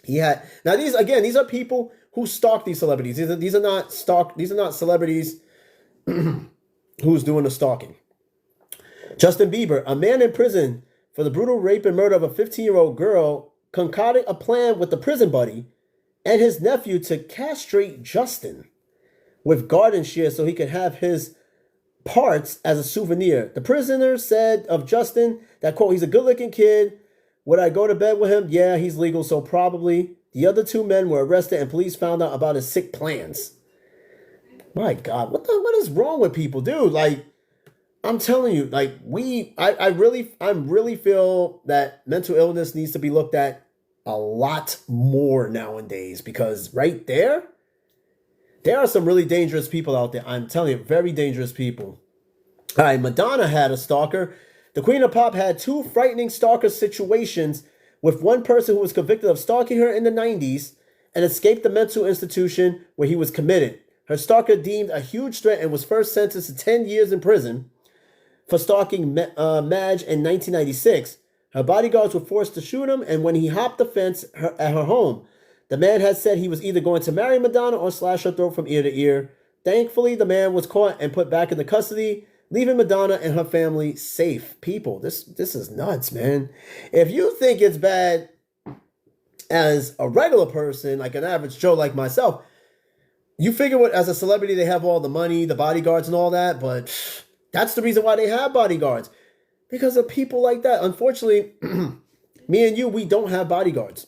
Speaker 1: Now these are people who stalk these celebrities. These are not celebrities who's doing the stalking. Justin Bieber, a man in prison for the brutal rape and murder of a 15-year-old girl, concocted a plan with the prison buddy and his nephew to castrate Justin with garden shears so he could have his parts as a souvenir. The prisoner said of Justin that, quote, he's a good-looking kid. Would I go to bed with him? Yeah, he's legal, so probably. The other 2 men were arrested and police found out about his sick plans. My God, what is wrong with people, dude? Like, I'm telling you, like, I really feel that mental illness needs to be looked at a lot more nowadays because right there are some really dangerous people out there. I'm telling you, very dangerous people. All right, Madonna had a stalker. The Queen of Pop had 2 frightening stalker situations with one person who was convicted of stalking her in the 90s and escaped the mental institution where he was committed. Her stalker deemed a huge threat and was first sentenced to 10 years in prison for stalking Madge in 1996. Her bodyguards were forced to shoot him, and when he hopped the fence at her home, The man had said he was either going to marry Madonna or slash her throat from ear to ear. Thankfully, the man was caught and put back into custody, leaving Madonna and her family safe. People, this is nuts, man. If you think it's bad as a regular person, like an average Joe like myself, you figure what as a celebrity they have all the money, the bodyguards and all that, but that's the reason why they have bodyguards. Because of people like that. Unfortunately, me and you, we don't have bodyguards.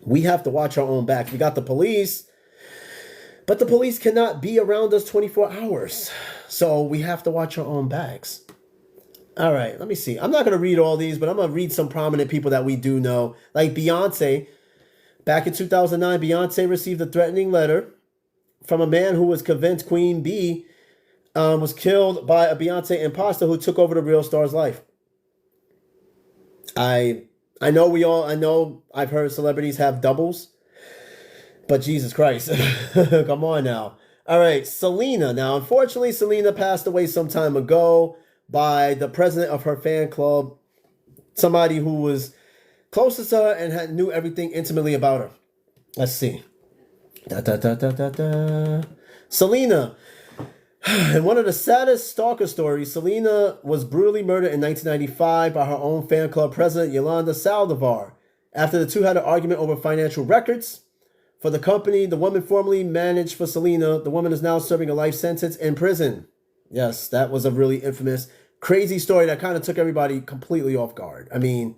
Speaker 1: We have to watch our own backs. We got the police, but the police cannot be around us 24 hours. So we have to watch our own backs. All right, let me see. I'm not going to read all these, but I'm going to read some prominent people that we do know. Like Beyonce. Back in 2009, Beyonce received a threatening letter from a man who was convinced Queen Bee was killed by a Beyonce imposter who took over the real star's life. I know I've heard celebrities have doubles, but Jesus Christ, come on now. All right, Selena. Now, unfortunately, Selena passed away some time ago by the president of her fan club, somebody who was closest to her and knew everything intimately about her. Let's see. Selena. In one of the saddest stalker stories, Selena was brutally murdered in 1995 by her own fan club president, Yolanda Saldivar. After the two had an argument over financial records for the company the woman formerly managed for Selena, the woman is now serving a life sentence in prison. Yes, that was a really infamous, crazy story that kind of took everybody completely off guard. I mean,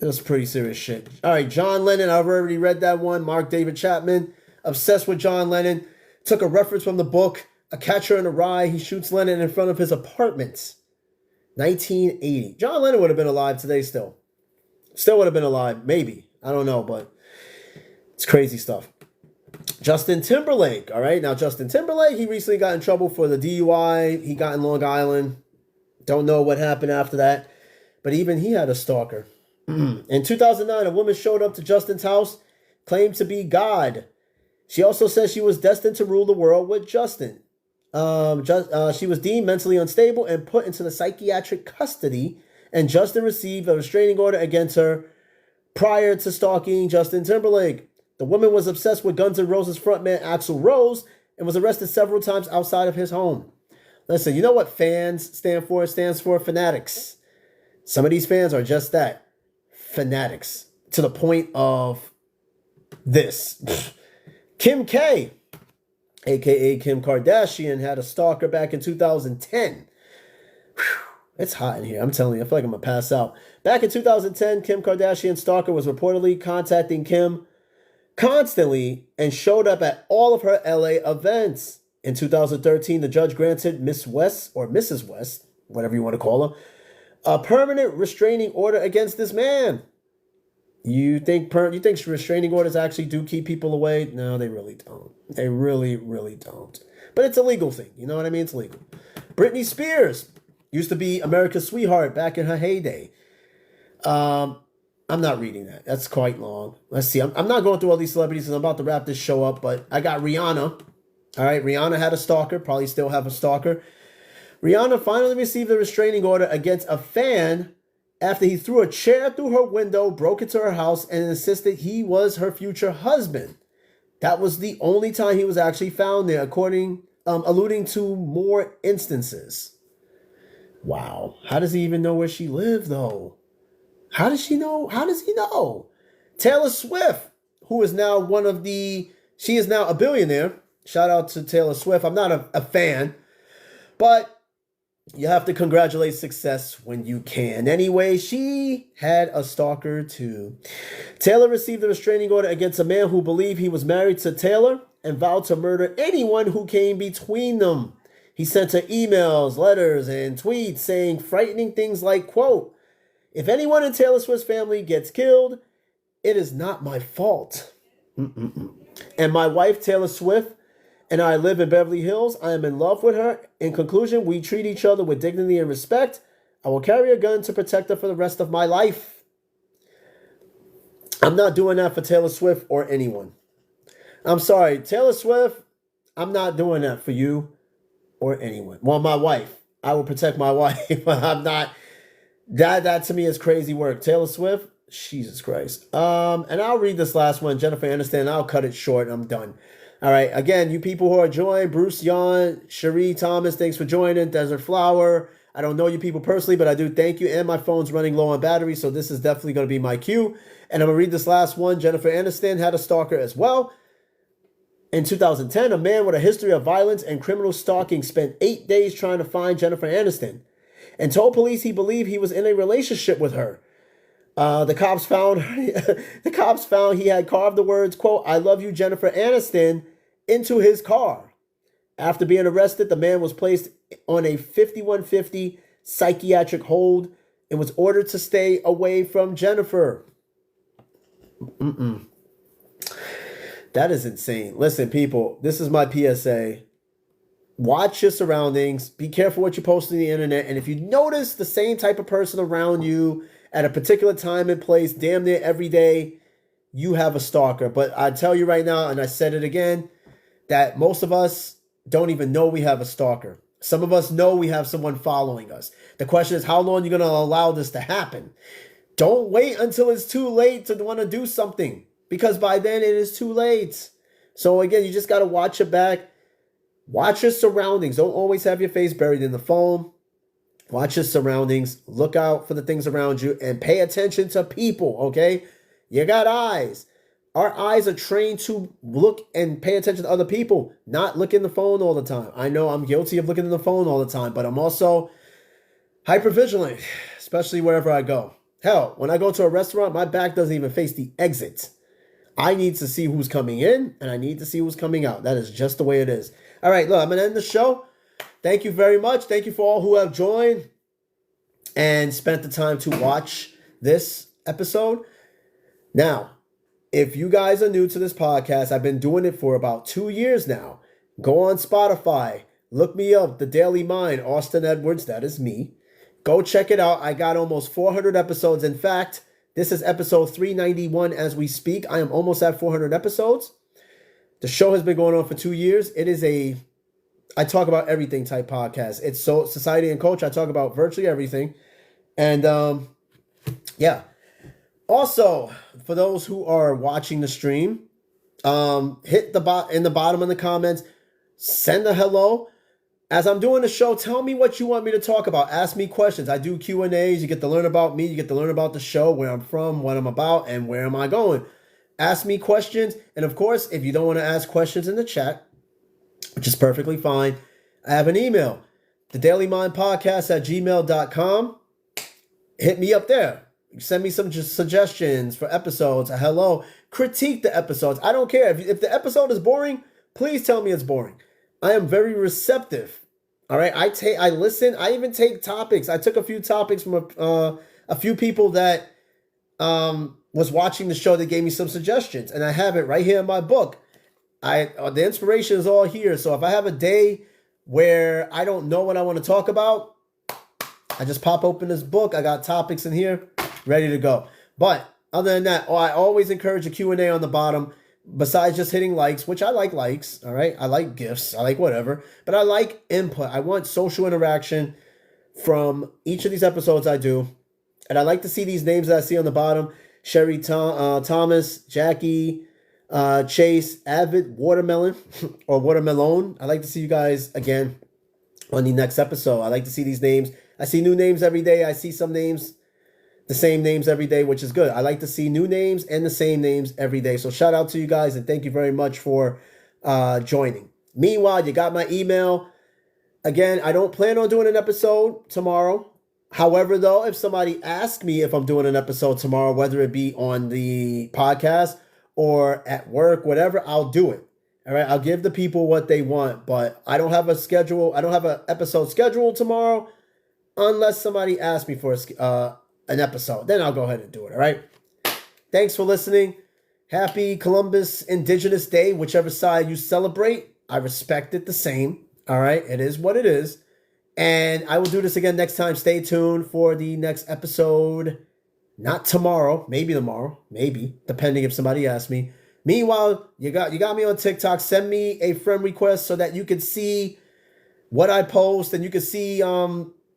Speaker 1: it was pretty serious shit. All right, John Lennon, I've already read that one. Mark David Chapman, obsessed with John Lennon, took a reference from the book A Catcher in the Rye. He shoots Lennon in front of his apartment. 1980. John Lennon would have been alive today still. Still would have been alive. Maybe. I don't know, but it's crazy stuff. Justin Timberlake. All right. Now, Justin Timberlake, he recently got in trouble for the DUI. He got in Long Island. Don't know what happened after that. But even he had a stalker. In 2009, a woman showed up to Justin's house, claimed to be God. She also says she was destined to rule the world with Justin. She was deemed mentally unstable and put into the psychiatric custody, and Justin received a restraining order against her prior to stalking Justin Timberlake. The woman was obsessed with Guns N' Roses frontman Axl Rose and was arrested several times outside of his home. Listen, you know what fans stand for? It stands for fanatics. Some of these fans are just that, fanatics, to the point of this. Kim K, a.k.a. Kim Kardashian, had a stalker back in 2010. Whew, it's hot in here. I'm telling you, I feel like I'm going to pass out. Back in 2010, Kim Kardashian's stalker was reportedly contacting Kim constantly and showed up at all of her LA events. In 2013, the judge granted Miss West, or Mrs. West, whatever you want to call her, a permanent restraining order against this man. You think restraining orders actually do keep people away? No, they really don't. They really, really don't. But it's a legal thing. You know what I mean? It's legal. Britney Spears used to be America's sweetheart back in her heyday. I'm not reading that. That's quite long. Let's see. I'm not going through all these celebrities because I'm about to wrap this show up. But I got Rihanna. All right. Rihanna had a stalker. Probably still have a stalker. Rihanna finally received a restraining order against a fan after he threw a chair through her window, broke into her house, and insisted he was her future husband. That was the only time he was actually found there, alluding to more instances. Wow. How does he even know where she lived, though? How does she know? How does he know? Taylor Swift, who is now she is now a billionaire. Shout out to Taylor Swift. I'm not a fan, but you have to congratulate success when you can. Anyway, she had a stalker too. Taylor received a restraining order against a man who believed he was married to Taylor and vowed to murder anyone who came between them. He sent her emails, letters, and tweets saying frightening things like, quote, "If anyone in Taylor Swift's family gets killed, it is not my fault. And my wife, Taylor Swift, and I live in Beverly Hills. I am in love with her. In conclusion, we treat each other with dignity and respect. I will carry a gun to protect her for the rest of my life." I'm not doing that for Taylor Swift or anyone. I'm sorry, Taylor Swift, I'm not doing that for you or anyone. Well, my wife. I will protect my wife. I'm not. That to me is crazy work. Taylor Swift, Jesus Christ. And I'll read this last one, Jennifer Aniston. I'll cut it short. I'm done. All right. Again, you people who are joined, Bruce Yon, Cherie Thomas, thanks for joining. Desert Flower. I don't know you people personally, but I do thank you. And my phone's running low on battery, so this is definitely going to be my cue. And I'm going to read this last one. Jennifer Aniston had a stalker as well. In 2010, a man with a history of violence and criminal stalking spent 8 days trying to find Jennifer Aniston and told police he believed he was in a relationship with her. The cops found he had carved the words, quote, "I love you, Jennifer Aniston," into his car. After being arrested, the man was placed on a 5150 psychiatric hold and was ordered to stay away from Jennifer. That is insane. Listen, people, this is my PSA. Watch your surroundings. Be careful what you post on the internet. And if you notice the same type of person around you at a particular time and place, damn near every day, you have a stalker. But I tell you right now, and I said it again, that most of us don't even know we have a stalker. Some of us know we have someone following us. The question is, how long are you going to allow this to happen? Don't wait until it's too late to want to do something, because by then it is too late. So again, you just got to watch your back. Watch your surroundings. Don't always have your face buried in the phone. Watch your surroundings. Look out for the things around you and pay attention to people, okay? You got eyes. Our eyes are trained to look and pay attention to other people, not look in the phone all the time. I know I'm guilty of looking in the phone all the time, but I'm also hypervigilant, especially wherever I go. Hell, when I go to a restaurant, my back doesn't even face the exit. I need to see who's coming in, and I need to see who's coming out. That is just the way it is. All right, look, I'm going to end the show. Thank you very much. Thank you for all who have joined and spent the time to watch this episode. Now, if you guys are new to this podcast, I've been doing it for about 2 years now. Go on Spotify. Look me up, The Daily Mind, Austin Edwards. That is me. Go check it out. I got almost 400 episodes. In fact, this is episode 391 as we speak. I am almost at 400 episodes. The show has been going on for 2 years. It is I talk about everything type podcast. It's so society and culture. I talk about virtually everything. And yeah. Also, for those who are watching the stream, hit in the bottom of the comments, send a hello. As I'm doing the show, tell me what you want me to talk about. Ask me questions. I do Q&As. You get to learn about me. You get to learn about the show, where I'm from, what I'm about, and where am I going. Ask me questions. And of course, if you don't want to ask questions in the chat, which is perfectly fine, I have an email, thedailymindpodcast@gmail.com. Hit me up there. Send me some suggestions for episodes. A hello. Critique the episodes. I don't care. If the episode is boring, please tell me it's boring. I am very receptive. All right. I listen. I even take topics. I took a few topics from a few people that was watching the show that gave me some suggestions, and I have it right here in my book. The inspiration is all here. So if I have a day where I don't know what I want to talk about, I just pop open this book. I got topics in here ready to go. But other than that, I always encourage a Q&A on the bottom, besides just hitting likes, which I like likes. All right. I like gifts. I like whatever, but I like input. I want social interaction from each of these episodes I do. And I like to see these names that I see on the bottom: Cherie Thomas, Jackie, Chase, Avid, Watermelon, or Watermelon. I like to see you guys again on the next episode. I like to see these names. I see new names every day. I see some names, the same names every day, which is good. I like to see new names and the same names every day. So shout out to you guys, and thank you very much for joining. Meanwhile, you got my email. Again, I don't plan on doing an episode tomorrow. However, though, if somebody asks me if I'm doing an episode tomorrow, whether it be on the podcast or at work, whatever, I'll do it. All right. I'll give the people what they want, but I don't have a schedule. I don't have an episode scheduled tomorrow unless somebody asks me for an episode. Then I'll go ahead and do it. All right. Thanks for listening. Happy Columbus Indigenous Day, whichever side you celebrate. I respect it the same. All right. It is what it is. And I will do this again next time. Stay tuned for the next episode. Not tomorrow, maybe tomorrow, maybe, depending if somebody asks me. Meanwhile, you got me on TikTok. Send me a friend request so that you can see what I post, and you can see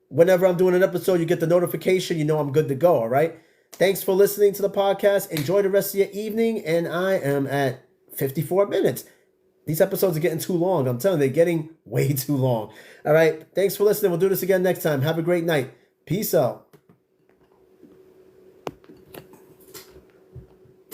Speaker 1: whenever I'm doing an episode, you get the notification. You know I'm good to go, all right? Thanks for listening to the podcast. Enjoy the rest of your evening. And I am at 54 minutes. These episodes are getting too long. I'm telling you, they're getting way too long. All right. Thanks for listening. We'll do this again next time. Have a great night. Peace out.